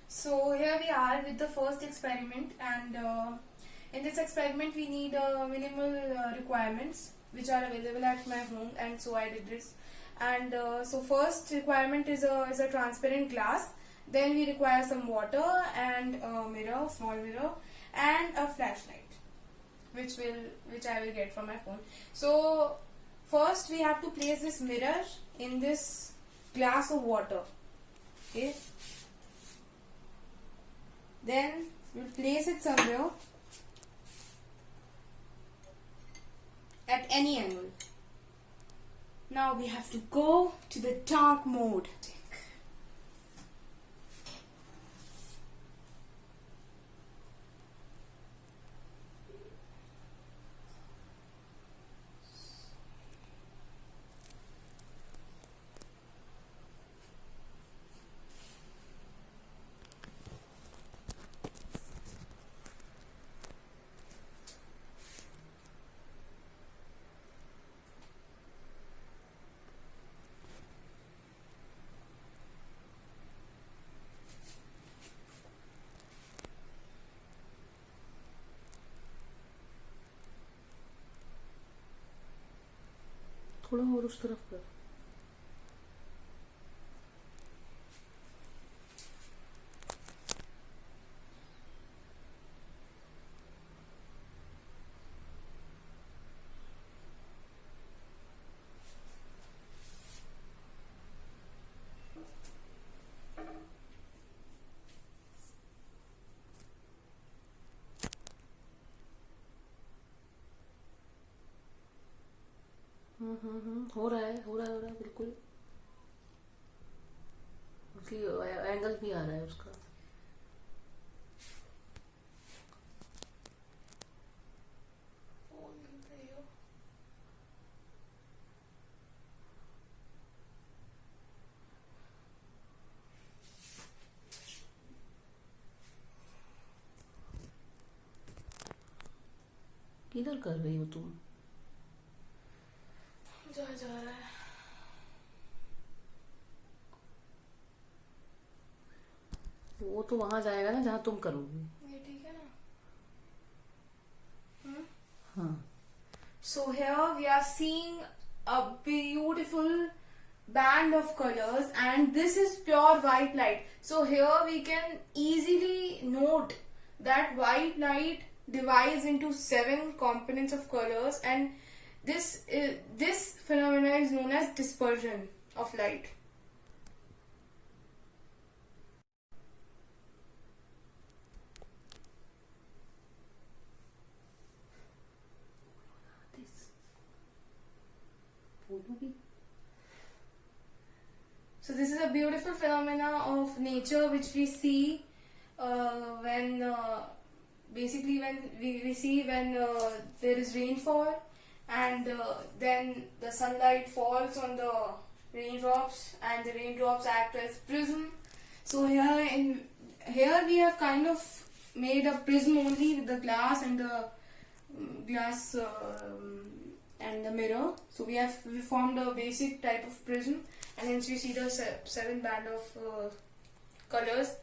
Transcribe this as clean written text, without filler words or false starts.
So here we are with the first experiment, and in this experiment we need minimal requirements which are available at my home, and so I did this. And so first requirement is a transparent glass. Then we require some water and a mirror, small mirror, and a flashlight, which I will get from my phone. So first we have to place this mirror in this glass of water. Okay. Then we'll place it somewhere at any angle. Now we have to go to the dark mode. थोड़ा और उस तरफ कर. हो रहा है बिल्कुल. उसकी एंगल भी आ रहा है उसका. किधर कर रही हो तुम? जा रहा है. वो तो वहां जाएगा ना जहां तुम करोगी. ये ठीक है ना? हाँ. So here we are seeing a beautiful band of colors, and this is pure white light. So here we can easily note that white light divides into 7 components of colors, and this phenomena is known as dispersion of light. So this is a beautiful phenomena of nature which we see when basically when we see when there is rainfall, and then the sunlight falls on the raindrops, and the raindrops act as prism. So here we have kind of made a prism only with the glass and the and the mirror. So we formed a basic type of prism, and hence we see the 7 band of colors.